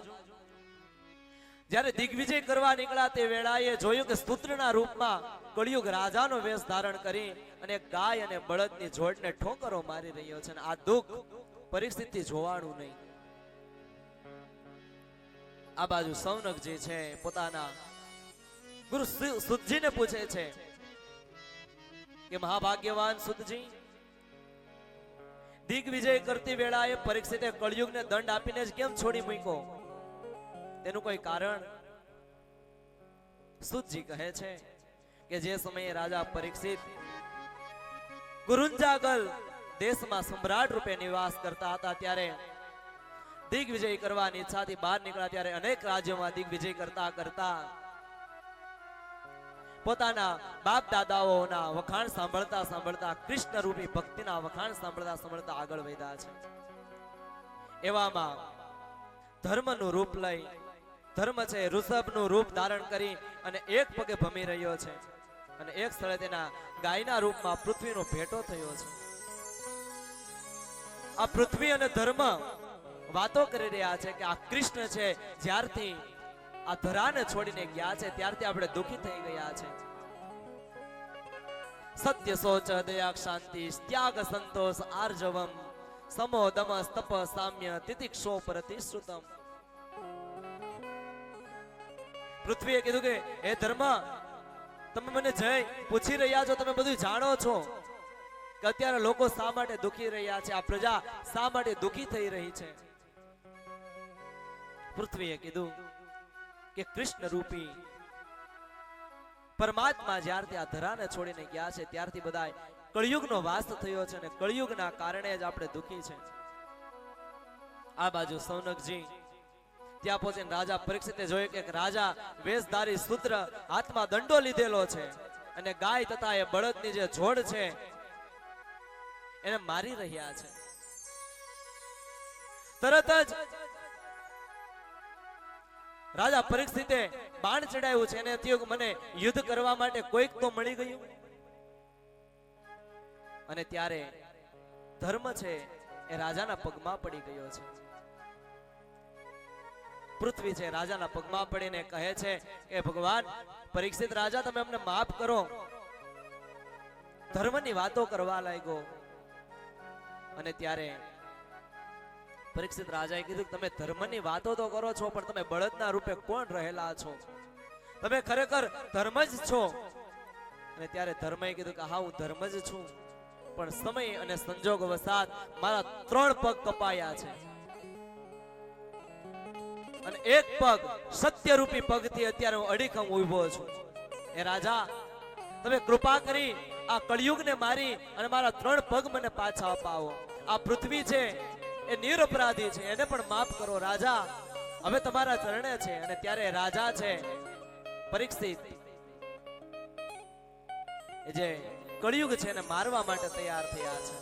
[SPEAKER 1] જ્યારે દિગ્વિજય કરવા નીકળ્યા તે વેળાએ જોયું કે સ્તુત્રના રૂપમાં કળિયુગ રાજાનો વેશ ધારણ કરી અને ગાય અને બળદની જોડને ઠોકરો મારી રહ્યો છે. આ દુઃખ પરીક્ષિતથી જોવાનું નહીં. આ બાજુ સૌનકજી છે પોતાના ગુરુ સુતજીને પૂછે છે કે મહાભાગ્યવાન સુતજી, દિગ્વિજય કરતી વેળાએ પરીક્ષિતે કળિયુગને દંડ આપીને જ કેમ છોડી મૂક્યો? તેનું કોઈ કારણ? સુતજી કહે છે કે જે સમયે રાજા પરીક્ષિત ગુરુંજાગલ દેશમાં સમ્રાટ રૂપે નિવાસ કરતા હતા ત્યારે દિગ્વિજય કરવાની ઈચ્છાથી બહાર નીકળ્યા. ત્યારે અનેક રાજ્યોમાં દિગ્વિજય કરતા કરતા પોતાના બાપ દાદાઓના વખાણ સાંભળતા સાંભળતા કૃષ્ણ રૂપી ભક્તિના વખાણ સાંભળતા સાંભળતા આગળ વધ્યા છે. એવામાં ધર્મનું રૂપ લઈ, ધર્મ છે ઋષભનું રૂપ ધારણ કરી અને એક પગે ભમી રહ્યો છે અને એક સ્થળે તેના ગાયના રૂપમાં પૃથ્વીનો ભેટો થયો છે. આ પૃથ્વી અને ધર્મ વાતો કરી રહ્યા છે કે આ કૃષ્ણ છે જ્યારથી આ ધરાને છોડીને ગયા છે ત્યારથી આપણે દુઃખી થઈ ગયા છે. સત્ય શૌચ દયા શાંતિ ત્યાગ સંતોષ આર્જવમ સમો દમ તપ સામ્ય તિતિક્ષો પ્રતિશ્રુતમ. પૃથ્વીએ કીધું કે હે ધર્મ, તમે મને જય પૂછી રહ્યા છો, તમે બધું જાણો છો કે અત્યારે લોકો શા માટે દુખી રહ્યા છે, આ પ્રજા શા માટે દુખી થઈ રહી છે. પૃથ્વીએ કીધું કે કૃષ્ણ રૂપી પરમાત્મા જ્યારથી આ ધરાને છોડીને ગયા છે ત્યારથી બધા કળિયુગનો વાસ થયો છે અને કળિયુગના કારણે જ આપણે દુખી છે. આ બાજુ સૌનકજી ત્યાં પહોંચીને રાજા પરીક્ષિતે જોયું કે એક રાજા વેશધારી શૂદ્ર હાથમાં દંડો લીધેલો છે અને ગાય તથા એ બળદની જે જોડ છે એને મારી રહ્યા છે. તરત જ રાજા પરીક્ષિતે બાણ ચડાવ્યું છે અને થયું કે મને યુદ્ધ કરવા માટે કોઈક તો મળી ગયું. અને ત્યારે ધર્મ છે એ રાજાના પગમાં પડી ગયો છે. પૃથ્વી છે રાજાના પગમાં પડીને કહે છે કે ભગવાન પરીક્ષિત રાજા, તમે અમને માફ કરો. ધર્મની વાતો કરવા લાગ્યો. અને ત્યારે પરીક્ષિત રાજાએ કીધું કે તમે ધર્મની વાતો તો કરો છો, પણ તમે બળદના રૂપે કોણ રહેલા છો? તમે ખરેખર ધર્મ જ છો? અને ત્યારે ધર્મએ કીધું કે હા, હું ધર્મ જ છું, પણ સમય અને સંજોગ વસાત મારા 3 પગ કપાયા છે અને એક પગ સત્યરૂપી પગથી અત્યારે હું અડીખમ ઊભો છું. એ રાજા, તમે કૃપા કરી આ કળિયુગને મારી અને મારા 3 પગ મને પાછા અપાવો. આ પૃથ્વી છે એ નિરપરાધી છે, એને પણ માફ કરો રાજા, હવે તમારા ચરણે છે. અને ત્યારે રાજા છે પરીક્ષિત એ જે કળિયુગ છે એને મારવા માટે તૈયાર થયા છે.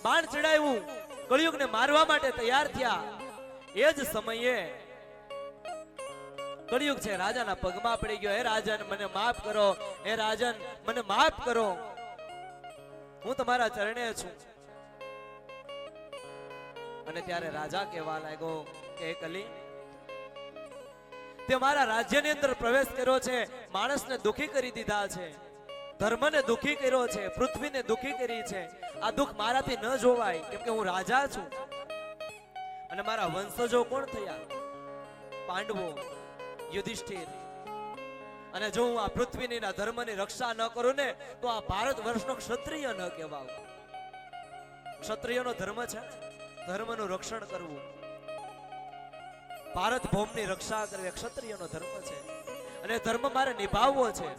[SPEAKER 1] બાણ ચડાવ્યું, કળિયુગને મારવા માટે તૈયાર થયા. એ જ સમયે કળિયુગ છે રાજાના પગમાં પડી ગયો. હે રાજન, મને માફ કરો. હે રાજન, મને માફ કરો, હું તમારા ચરણે છું. અને ત્યારે રાજા કહેવા લાગ્યો કે કલી, તે મારા રાજ્યની અંદર પ્રવેશ કર્યો છે, માણસને દુખી કરી દીધા છે, ધર્મને દુખી કર્યો છે, પૃથ્વીને દુખી કરી છે. આ દુઃખ મારાથી ન જોવાય, કેમ કે હું રાજા છું. અને મારા વંશજો કોણ થયા? પાંડવો, યુધિષ્ઠિર. અને જો હું આ પૃથ્વીની ના ધર્મની રક્ષા ન કરું ને તો આ ભારત વર્ષનો ક્ષત્રિય ન કહેવાય. ક્ષત્રિયનો ધર્મ છે ધર્મનું રક્ષણ કરવું, ભારત ભૂમિની રક્ષા કરવી ક્ષત્રિયનો ધર્મ છે અને ધર્મ મારે નિભાવવો છે.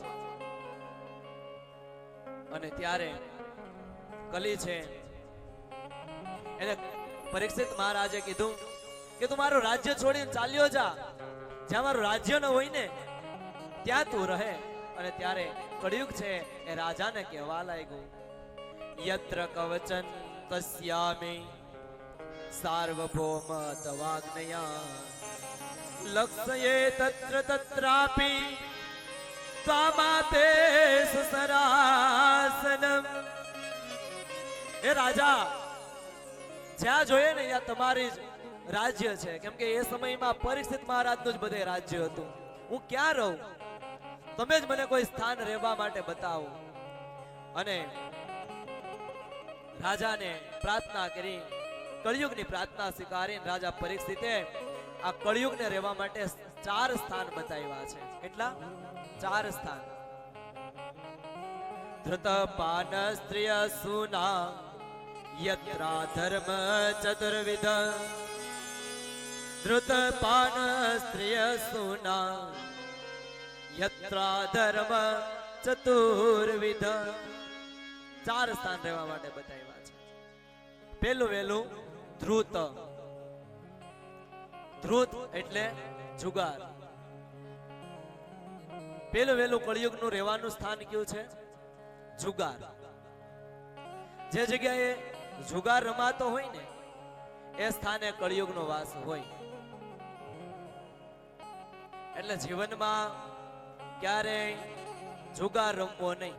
[SPEAKER 1] અને ત્યારે કલી છે એને પરીક્ષિત મહારાજે કીધું કે તું મારું રાજ્ય છોડીને ચાલ્યો જા, જ્યાં મારું રાજ્ય ન હોય ને ત્યાં તું રહે. અને ત્યારે કળિયુગ છે એ રાજાને કહેવા લાગ્યું, યત્ર કવચન તસ્યામિ સાર્વભૌમ તવાગ્નયા લક્ષ્યે તત્ર તત્રાપી ત્વામાતે સુસરાસનમ. એ રાજા, જ્યાં જોઈએ ને ત્યાં તમારી જ રાજ્ય છે, કેમ કે એ સમયમાં પરીક્ષિત મહારાજનું જ બધે રાજ્ય હતું. હું ક્યાં રહું? તમે જ મને કોઈ સ્થાન રહેવા માટે બતાવો. અને રાજાને પ્રાર્થના કરી, કળિયુગની પ્રાર્થના સ્વીકારીને રાજા પરીક્ષિતે આ કળિયુગને રહેવા માટે 4 સ્થાન બતાવ્યા છે. કેટલા? 4 સ્થાન. ધૃત પાન સ્ત્રિય સુના યત્રા ધર્મ ચતુર્વિધ. ધૃત પાન સ્ત્રિય સુના યત્રા ધર્મ ચતુર્વિધ. 4 સ્થાન રહેવા માટે બતાવ્યા છે. પહેલું વહેલું ધ્રુત. ધ્રુત એટલે જુગાર. પહેલું વહેલું કળિયુગનું રહેવાનું સ્થાન કયું છે? જુગાર. જે જગ્યાએ જુગાર રમાતો હોય ને એ સ્થાને કળિયુગનો વાસ હોય. એટલે જીવનમાં ક્યારેય જુગાર રમવો નહીં.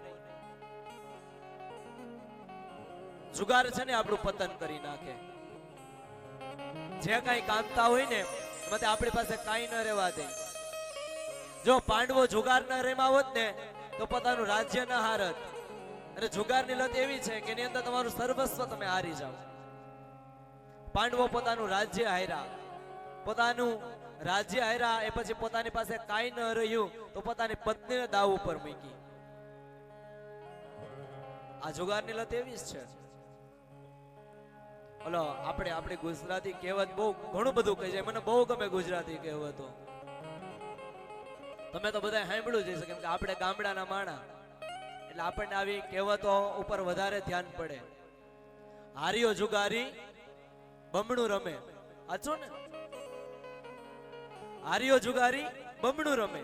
[SPEAKER 1] જુગાર છે ને આપણું પતન કરી નાખે. જે કઈ કામતા હોય ને એમાંથી આપણી પાસે કાંઈ ન રહેવા દે. જો પાંડવો જુગાર ન રમ્યા હોત ને તો પોતાનું રાજ્ય ના હારત. અને જુગારની લત એવી છે કે એની અંદર તમારું સર્વસ્વ તમે હારી જાઓ. પાંડવો પોતાનું રાજ્ય હાર્યા, પોતાનું રાજ્ય હાર્યા એ પછી પોતાની પાસે કાંઈ ન રહ્યું તો પોતાની પત્નીને દાવ ઉપર મૂકી. આ જુગારની લત એવી જ છે. ઓલો આપણી ગુજરાતી કહેવત બહુ ઘણું બધું કહી જાય. મને બહુ ગમે ગુજરાતી કહેવતો. તમે તો બધા સાંભળ્યું જ હશે, કેમ કે આપણે ગામડાના માણા એટલે આપણને આવી કહેવતો ઉપર વધારે ધ્યાન પડે. હાર્યો જુગારી બમણું રમે. આછો ને, હાર્યો જુગારી બમણું રમે.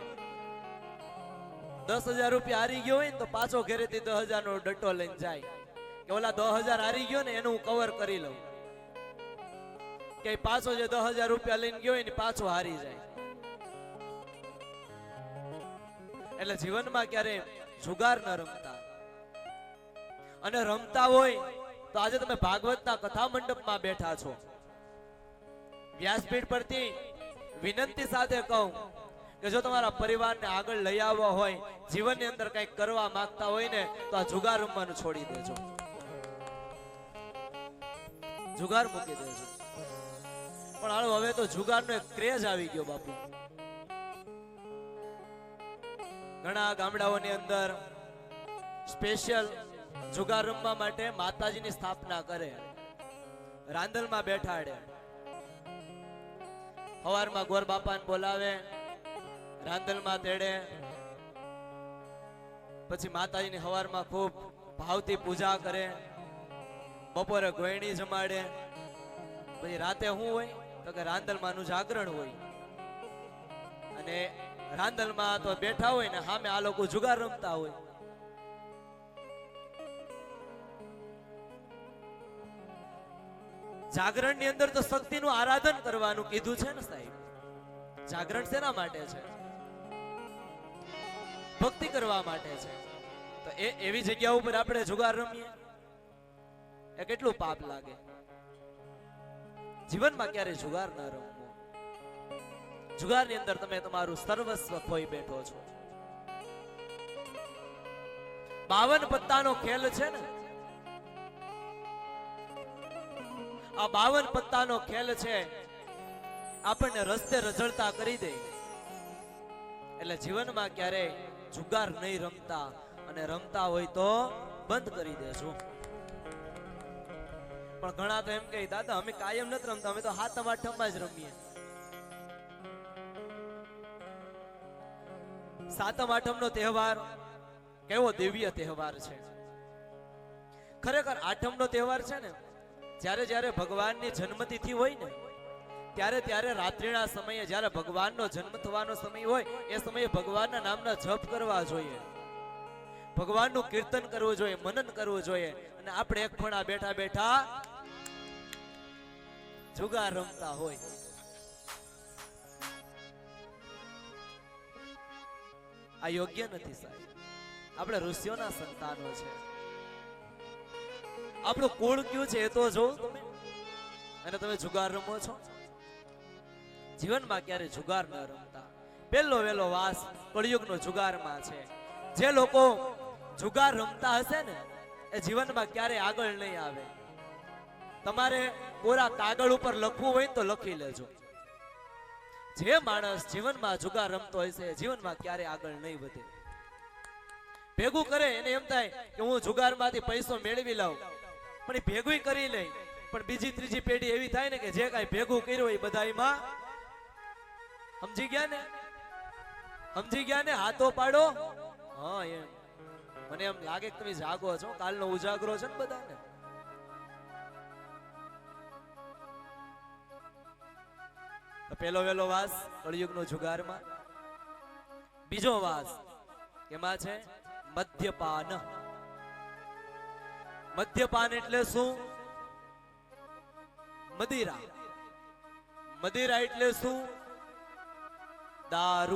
[SPEAKER 1] 10,000 રૂપિયા હારી ગયો હોય ને તો પાછો ઘરેથી 10,000 નો ડટ્ટો લઈને જાય કે ઓલા 10,000 હારી ગયો ને એનું હું કવર કરી લઉં. કે પાછો જે 10,000 રૂપિયા લઈને ગયો હોય ને પાછો હારી જાય. એટલે જીવનમાં ક્યારે જુગાર ન રમતા. અને રમતા હોય તો આજે તમે ભાગવતના કથા મંડપમાં બેઠા છો. વ્યાસપીઠ પરથી વિનંતી સાથે કહું કે જો તમારા પરિવારને આગળ લઈ આવવા હોય, જીવનની અંદર કંઈક કરવા માંગતા હોય ને તો આ જુગાર રમવાનું છોડી દેજો. જુગાર મૂકી દેજો. પણ હાલો હવે તો જુગારનો એક ક્રેઝ આવી ગયો બાપુ. ઘણા ગામડાઓની અંદર સ્પેશિયલ જુગાર રમવા માટે માતાજીની સ્થાપના કરે, રાંદલમાં બેઠાડે. સવારમાં ગોર બાપાને બોલાવે, રાંદલમાં તેડે, પછી માતાજીની સવારમાં ખૂબ ભાવથી પૂજા કરે, બપોરે ગોયણી જમાડે, પછી રાતે શું હોય તો કે રાંદલમાંનું જાગરણ હોય. અને રાંદલમાં તો બેઠા હોય ને સામે આ લોકો જુગાર રમતા હોય. જાગરણ ની અંદર તો શક્તિનું આરાધન કરવાનું કીધું છે ને સાહેબ. જાગરણ શેના માટે છે? ભક્તિ કરવા માટે છે. તો એવી જગ્યા ઉપર આપણે જુગાર રમીએ એ કેટલું પાપ લાગે. જીવનમાં ક્યારે જુગાર ના રમવો. જુગારની અંદર તમે તમારું સર્વસ્વ ખોઈ બેઠો છો. 52 પત્તાનો ખેલ છે ને, આ 52 પત્તાનો ખેલ છે, આપણને રસ્તે રઝળતા કરી દે. એટલે જીવનમાં ક્યારે જુગાર નહીં રમતા, અને રમતા હોય તો બંધ કરી દેજો. પણ ઘણા તો એમ કહે દાદા અમે કાયમ નથી રમતા, અમે તો 7મ 8મમાં જ રમીએ. 7મ 8મનો તહેવાર કેવો દિવ્ય તહેવાર છે. ખરેખર 8મનો તહેવાર છે ને, જ્યારે જ્યારે ભગવાનની જન્મતિથિ હોય ને ત્યારે રાત્રિના સમયે જ્યારે ભગવાનનો જન્મ થવાનો સમય હોય એ સમયે ભગવાનના નામના જપ કરવા જોઈએ, ભગવાનનું કીર્તન કરવું જોઈએ, મનન કરવું જોઈએ. અને આપણે એક ખૂણા બેઠા બેઠા જુગાર રમતા હોય. આ યોગ્ય નથી સાહેબ. આપણે ઋષિઓના સંતાનો છે. આપણું કુળ કયું છે એ તો જોઉં તમે. અને તમે જુગાર રમો છો. જીવનમાં ક્યારે જુગાર ન રમતા. પહેલો વેલો વાસ કળિયુગનો જુગારમાં છે. જે લોકો જુગાર રમતા હશે ને એ જીવનમાં ક્યારે આગળ નહીં આવે. તમારે કોરા કાગળ ઉપર લખવું હોય તો લખી લેજો. જે માણસ જીવનમાં જુગાર રમતો હશે જીવનમાં ક્યારે આગળ નહીં વધે. ભેગું કરે એને એમ થાય કે હું જુગારમાંથી પૈસો મેળવી લઉં, પણ એ ભેગું કરી લે. પણ બીજી ત્રીજી પેઢી એવી થાય ને કે જે કાંઈ ભેગું કર્યું એ બધામાં સમજી ગયા ને હાથો પાડો. હા એમ મને એમ લાગે કે તમે જાગો છો, કાલનો ઉજાગરો છે ને બધાને. તો પેલો વેલો વાસ કળિયુગનો જુગારમાં. બીજો વાસ એમાં છે મદ્યપાન. મદ્યપાન એટલે શું? મદિરા. મદિરા એટલે શું? દારૂ.